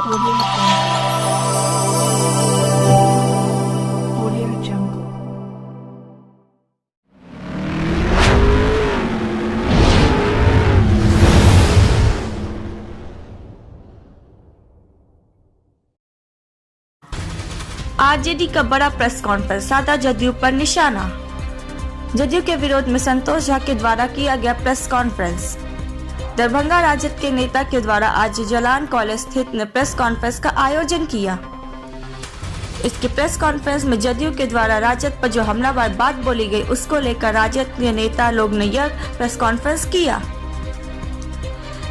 Audio Jungle. RJD का बड़ा press conference, साधा जदयू पर निशाना। जदयू के विरोध में संतोष झा के द्वारा किया गया प्रेस कॉन्फ्रेंस। दरभंगा राजद के नेता के द्वारा आज जलान कॉलेज स्थित ने प्रेस कॉन्फ्रेंस का आयोजन किया। इसके प्रेस कॉन्फ्रेंस में जदयू के द्वारा राजद पर जो हमलावर बात बोली गई, उसको लेकर राजद के नेता लोग ने यह प्रेस कॉन्फ्रेंस किया।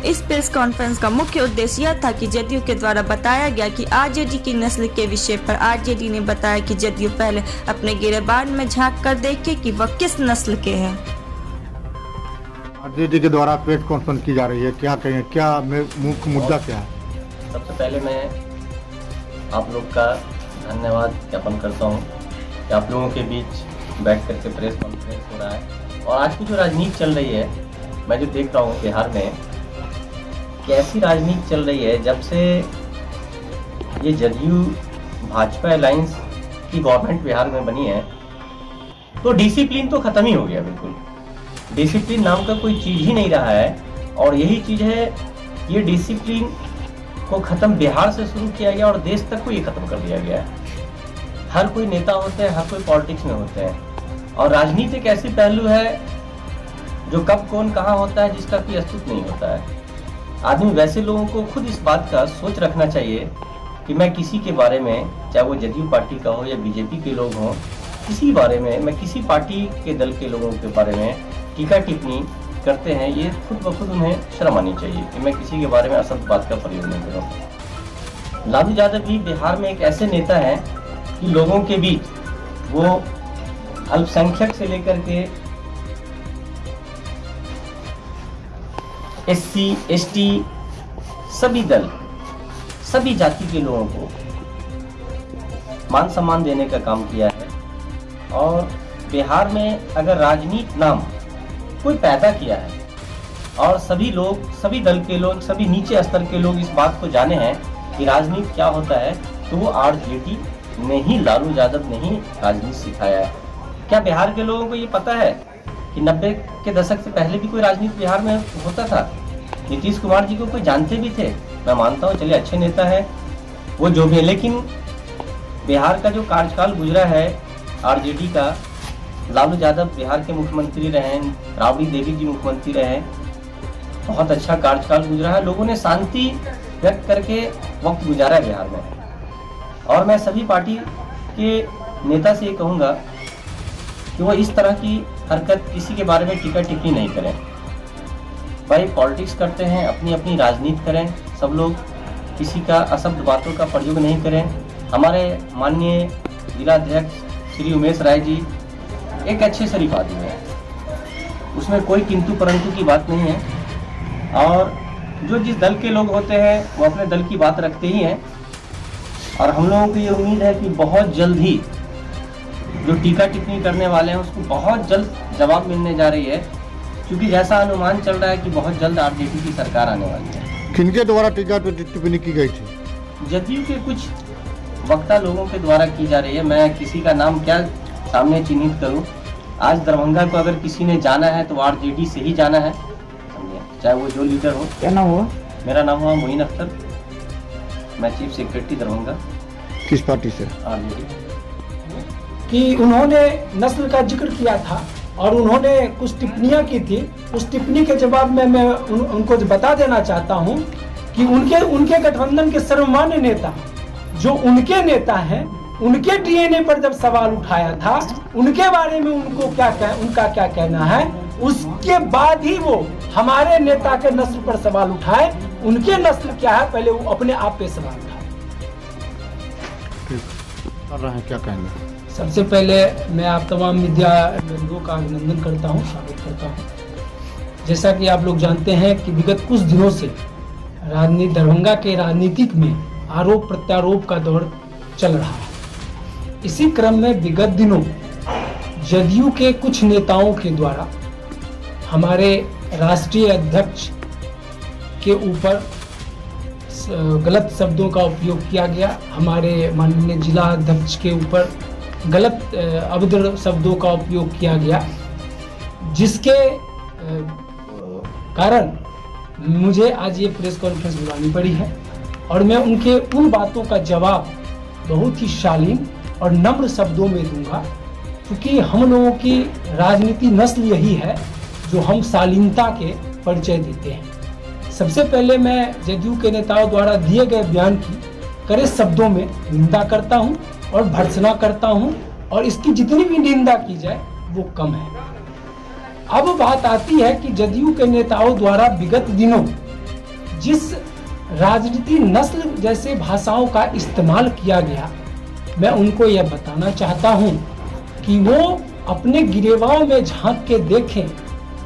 इस प्रेस कॉन्फ्रेंस का मुख्य उद्देश्य यह था कि जदयू के द्वारा बताया गया कि आरजेडी की नस्ल के विषय पर आरजेडी ने बताया कि जदयू पहले अपने गिरेबान में झांक कर देखे कि वह किस नस्ल के हैं। आरजेडी के द्वारा प्रेस कॉन्फ्रेंस की जा रही है, क्या कहें, क्या मुख्य मुद्दा क्या है? सबसे पहले मैं आप लोग का धन्यवाद ज्ञापन करता हूँ कि आप लोगों के बीच बैठ करके प्रेस कॉन्फ्रेंस हो रहा है। और आज की जो राजनीति चल रही है, मैं जो देख रहा हूँ बिहार में कि ऐसी राजनीति चल रही है, जब से ये जदयू भाजपा अलायंस की गवर्नमेंट बिहार में बनी है तो डिसिप्लिन तो खत्म ही हो गया। बिल्कुल डिसिप्लिन नाम का कोई चीज ही नहीं रहा है। और यही चीज है, ये डिसिप्लिन को खत्म बिहार से शुरू किया गया और देश तक को ये खत्म कर दिया गया है। हर कोई नेता होते हैं, हर कोई पॉलिटिक्स में होते हैं, और राजनीति एक ऐसी पहलू है जो कब कौन कहाँ होता है जिसका कोई अस्तित्व नहीं होता है। आदमी वैसे लोगों को खुद इस बात का सोच रखना चाहिए कि मैं किसी के बारे में, चाहे वो जदयू पार्टी का हो या बीजेपी के लोग हों, किसी बारे में, मैं किसी पार्टी के दल के लोगों के बारे में टीका टिप्पणी करते हैं, ये खुद ब खुद उन्हें शर्म आनी चाहिए कि मैं किसी के बारे में असत्य बात का प्रयोग नहीं करूँ। लालू यादव भी बिहार में एक ऐसे नेता हैं कि लोगों के बीच वो अल्पसंख्यक से लेकर के SC, ST सभी दल, सभी जाति के लोगों को मान सम्मान देने का काम किया है। और बिहार में अगर राजनीति नाम कोई पैदा किया है और सभी लोग, सभी दल के लोग, सभी नीचे स्तर के लोग इस बात को जाने हैं कि राजनीति क्या होता है, तो वो आरजेडी ने ही, लालू यादव ने ही राजनीति सिखाया है। क्या बिहार के लोगों को ये पता है कि 90 के दशक से पहले भी कोई राजनीति बिहार में होता था? नीतीश कुमार जी को कोई जानते भी थे? मैं मानता हूँ, चलिए अच्छे नेता है वो जो भी है, लेकिन बिहार का जो कार्यकाल गुजरा है आरजेडी का, लालू यादव बिहार के मुख्यमंत्री रहे हैं, राबड़ी देवी जी मुख्यमंत्री रहे हैं, बहुत अच्छा कार्यकाल गुजरा है। लोगों ने शांति व्यक्त करके वक्त गुजारा है बिहार में। और मैं सभी पार्टी के नेता से ये कहूँगा कि वो इस तरह की हरकत, किसी के बारे में टीका टिप्पणी नहीं करें। भाई पॉलिटिक्स करते हैं, अपनी अपनी राजनीति करें, सब लोग किसी का अशब्द बातों का प्रयोग नहीं करें। हमारे माननीय जिलाध्यक्ष श्री उमेश राय जी एक अच्छे शरीफ आदमी है, उसमें कोई किंतु परंतु की बात नहीं है। और जो जिस दल के लोग होते हैं वो अपने दल की बात रखते ही हैं। और हम लोगों को ये उम्मीद है कि बहुत जल्द ही जो टीका टिप्पणी करने वाले हैं उसको बहुत जल्द जवाब मिलने जा रही है, क्योंकि जैसा अनुमान चल रहा है कि बहुत जल्द आरजेडी की सरकार आने वाली है। किनके द्वारा टीका टिप्पणी की गई थी? जदयू के कुछ वक्ता लोगों के द्वारा की जा रही है। मैं किसी का नाम क्या सामने चिन्हित करूं? आज दरभंगा को अगर किसी ने जाना है तो आरजेडी से ही जाना है, समझिए, चाहे वो जो लीडर हो। क्या नाम हुआ? मेरा नाम हुआ मोइन अख्तर, मैं चीफ सेक्रेटरी दरभंगा। किस पार्टी से? आरजेडी। कि उन्होंने नस्ल का जिक्र किया था और उन्होंने कुछ टिप्पणियां की थी। उस टिप्पणी के जवाब में मैं उनको बता देना चाहता हूं कि उनके गठबंधन के सर्वमान्य नेता, जो उनके नेता हैं, उनके डीएनए पर जब सवाल उठाया था, उनके बारे में उनका क्या कहना है, उसके बाद ही वो हमारे नेता के नस्ल पर सवाल उठाए। उनके नस्ल क्या है, पहले वो अपने आप पे सवाल उठाए। कर रहे हैं, क्या कहेंगे? सबसे पहले मैं आप तमाम मीडिया बंधुओं का अभिनंदन करता हूं, स्वागत करता हूं। जैसा कि आप लोग जानते हैं कि विगत कुछ दिनों से दरभंगा के राजनीतिक में आरोप प्रत्यारोप का दौर चल रहा है। इसी क्रम में विगत दिनों जदयू के कुछ नेताओं के द्वारा हमारे राष्ट्रीय अध्यक्ष के ऊपर गलत शब्दों का उपयोग किया गया। हमारे माननीय जिला अध्यक्ष के ऊपर गलत अभद्र शब्दों का उपयोग किया गया, जिसके कारण मुझे आज ये प्रेस कॉन्फ्रेंस बुलानी पड़ी है। और मैं उनके उन बातों का जवाब बहुत ही शालीन और नम्र शब्दों में दूंगा, क्योंकि हम लोगों की राजनीति नस्ल यही है जो हम शालीनता के परिचय देते हैं। सबसे पहले मैं जदयू के नेताओं द्वारा दिए गए बयान की कड़े शब्दों में निंदा करता हूं और भर्त्सना करता हूं, और इसकी जितनी भी निंदा की जाए वो कम है। अब बात आती है कि जदयू के नेताओं द्वारा विगत दिनों जिस राजनीति नस्ल जैसे भाषाओं का इस्तेमाल किया गया, मैं उनको यह बताना चाहता हूं कि वो अपने गिरेबान में झांक के देखें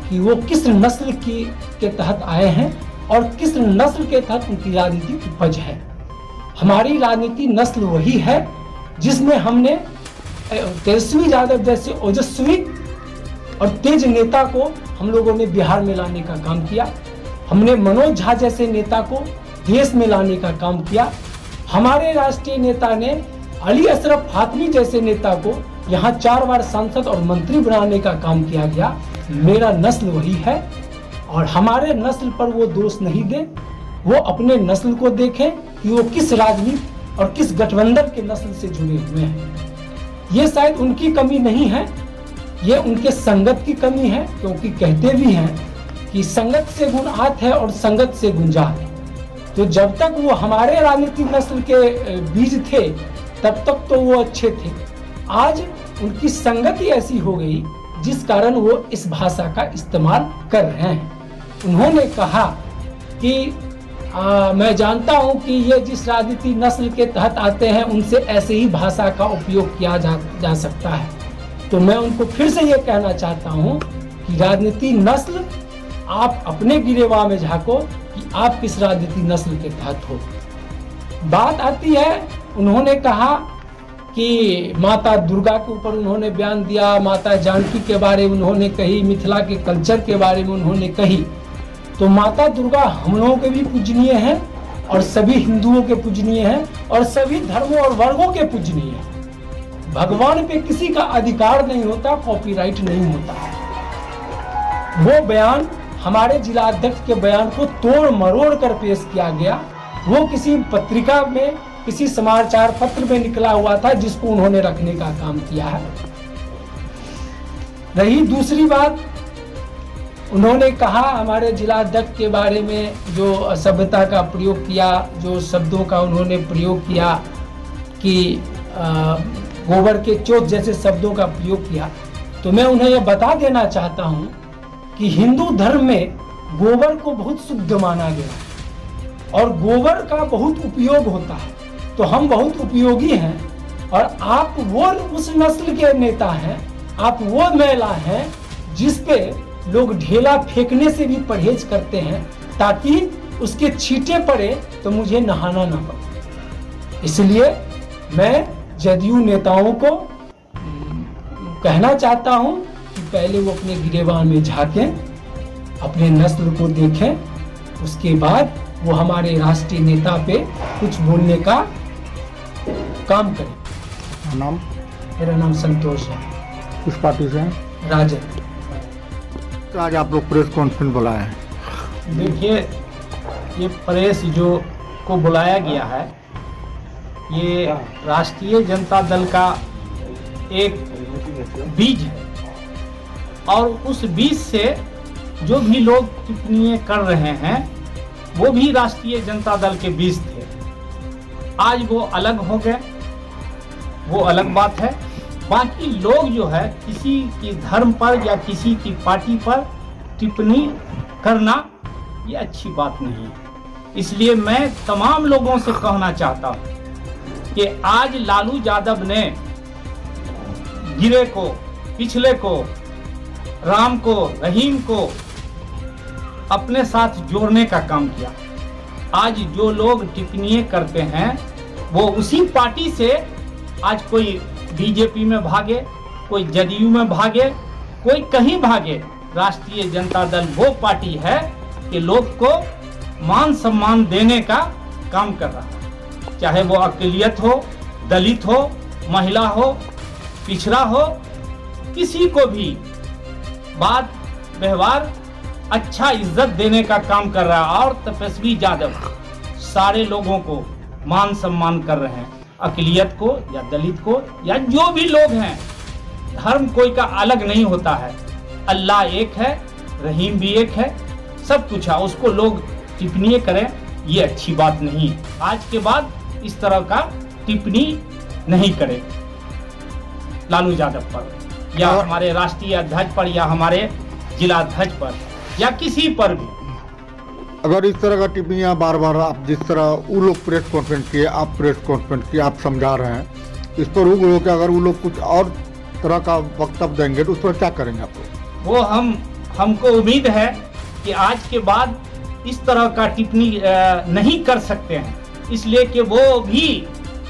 कि वो किस नस्ल के तहत आए हैं और किस नस्ल के तहत उनकी राजनीति उपज है। हमारी राजनीति नस्ल वही है जिसमें हमने तेजस्वी यादव जैसे ओजस्वी और तेज नेता को हम लोगों ने बिहार में लाने का काम किया। हमने मनोज झा जैसे नेता को देश में लाने का काम किया। हमारे राष्ट्रीय नेता ने अली अशरफ फातमी जैसे नेता को यहाँ 4 बार सांसद और मंत्री बनाने का काम किया गया। मेरा नस्ल वही है, और हमारे नस्ल पर वो दोष नहीं दे, वो अपने नस्ल को देखें कि वो किस राजनीति और किस गठबंधन के नस्ल से जुड़े हुए हैं। ये शायद उनकी कमी नहीं है, ये उनके संगत की कमी है, क्योंकि कहते भी हैं कि संगत से गुण आत है और संगत से गुण जात। तो जब तक वो हमारे राजनीतिक नस्ल के बीज थे तब तक तो वो अच्छे थे। आज उनकी संगत ही ऐसी हो गई जिस कारण वो इस भाषा का इस्तेमाल कर रहे हैं। उन्होंने कहा कि मैं जानता हूं कि ये जिस राजनीति नस्ल के तहत आते हैं उनसे ऐसे ही भाषा का उपयोग किया जा सकता है। तो मैं उनको फिर से ये कहना चाहता हूं कि राजनीति नस्ल आप अपने गिरेबान में झांको कि आप किस राजनीति नस्ल के तहत हो। बात आती है, उन्होंने कहा कि माता दुर्गा के ऊपर उन्होंने बयान दिया, माता जानकी के बारे में उन्होंने कही, मिथिला के कल्चर के बारे में उन्होंने कही। तो माता दुर्गा हम लोगों के भी पूजनीय है और सभी हिंदुओं के पूजनीय है और सभी धर्मों और वर्गों के पूजनीय है। भगवान पे किसी का अधिकार नहीं होता, कॉपीराइट नहीं होता। वो बयान हमारे जिला अध्यक्ष के बयान को तोड़ मरोड़ कर पेश किया गया। वो किसी पत्रिका में, किसी समाचार पत्र में निकला हुआ था जिसको उन्होंने रखने का काम किया है। रही दूसरी बात, उन्होंने कहा हमारे जिला अध्यक्ष के बारे में जो असभ्यता का प्रयोग किया, जो शब्दों का उन्होंने प्रयोग किया कि गोबर के चोट जैसे शब्दों का प्रयोग किया, तो मैं उन्हें यह बता देना चाहता हूं कि हिंदू धर्म में गोबर को बहुत शुद्ध माना गया और गोबर का बहुत उपयोग होता है। तो हम बहुत उपयोगी हैं और आप वो उस नस्ल के नेता हैं, आप वो महिला हैं जिस पे लोग ढेला फेंकने से भी परहेज करते हैं ताकि उसके छींटे पड़े तो मुझे नहाना ना पड़े। इसलिए मैं जदयू नेताओं को कहना चाहता हूं कि पहले वो अपने गिरेबान में झांकें, अपने नस्ल को देखें, उसके बाद वो हमारे राष्ट्रीय नेता पे कुछ बोलने का काम करें। नाम? मेरा नाम संतोष है। किस पार्टी से हैं? राजद। तो आज आप लोग प्रेस कॉन्फ्रेंस बुलाए हैं। देखिए, ये प्रेस जो को बुलाया गया है, ये राष्ट्रीय जनता दल का एक बीज है और उस बीज से जो भी लोग टिप्पणियां कर रहे हैं वो भी राष्ट्रीय जनता दल के बीज थे। आज वो अलग हो गए, वो अलग बात है। बाकी लोग जो है किसी की धर्म पर या किसी की पार्टी पर टिप्पणी करना ये अच्छी बात नहीं है। इसलिए मैं तमाम लोगों से कहना चाहता हूँ कि आज लालू यादव ने गिरे को, पिछले को, राम को, रहीम को अपने साथ जोड़ने का काम किया। आज जो लोग टिप्पणियां करते हैं वो उसी पार्टी से, आज कोई बीजेपी में भागे, कोई जदयू में भागे, कोई कहीं भागे। राष्ट्रीय जनता दल वो पार्टी है कि लोग को मान सम्मान देने का काम कर रहा है, चाहे वो अक़लियत हो, दलित हो, महिला हो, पिछड़ा हो, किसी को भी बात व्यवहार अच्छा इज्जत देने का काम कर रहा है। और तेजस्वी यादव सारे लोगों को मान सम्मान कर रहे हैं, अक़लियत को या दलित को या जो भी लोग हैं। धर्म कोई का अलग नहीं होता है, अल्लाह एक है, रहीम भी एक है, सब कुछ है। उसको लोग टिप्पणी करें ये अच्छी बात नहीं है। आज के बाद इस तरह का टिप्पणी नहीं करें लालू यादव पर या हमारे राष्ट्रीय अध्यक्ष पर या हमारे जिला अध्यक्ष पर या किसी पर भी। अगर इस तरह का टिप्पणियां बार बार आप जिस तरह वो लोग प्रेस कॉन्फ्रेंस किए, आप प्रेस कॉन्फ्रेंस किए, आप समझा रहे हैं, इस पर वो लोग अगर वो लोग कुछ और तरह का वक्तव्य देंगे तो उस पर क्या करेंगे आप लोग? वो हमको उम्मीद है कि आज के बाद इस तरह का टिप्पणी नहीं कर सकते हैं, इसलिए कि वो भी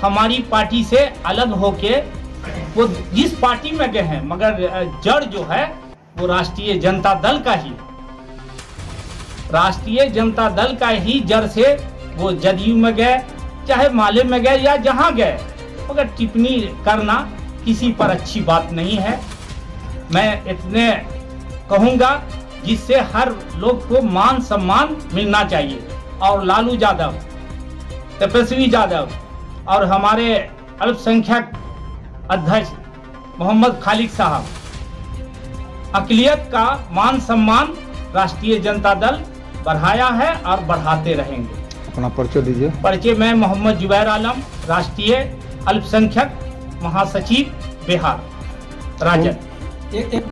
हमारी पार्टी से अलग होके वो जिस पार्टी में गए हैं मगर जड़ जो है वो राष्ट्रीय जनता दल का ही, राष्ट्रीय जनता दल का ही जड़ से वो जदयू में गए, चाहे माले में गए या जहां गए, मगर टिप्पणी करना किसी पर अच्छी बात नहीं है। मैं इतने कहूंगा जिससे हर लोग को मान सम्मान मिलना चाहिए। और लालू यादव, तेजस्वी यादव और हमारे अल्पसंख्यक अध्यक्ष मोहम्मद खालिद साहब, अक़लियत का मान सम्मान राष्ट्रीय जनता दल बढ़ाया है और बढ़ाते रहेंगे। अपना परिचय दीजिए। परिचय मैं मोहम्मद जुबैर आलम, राष्ट्रीय अल्पसंख्यक महासचिव बिहार राजद।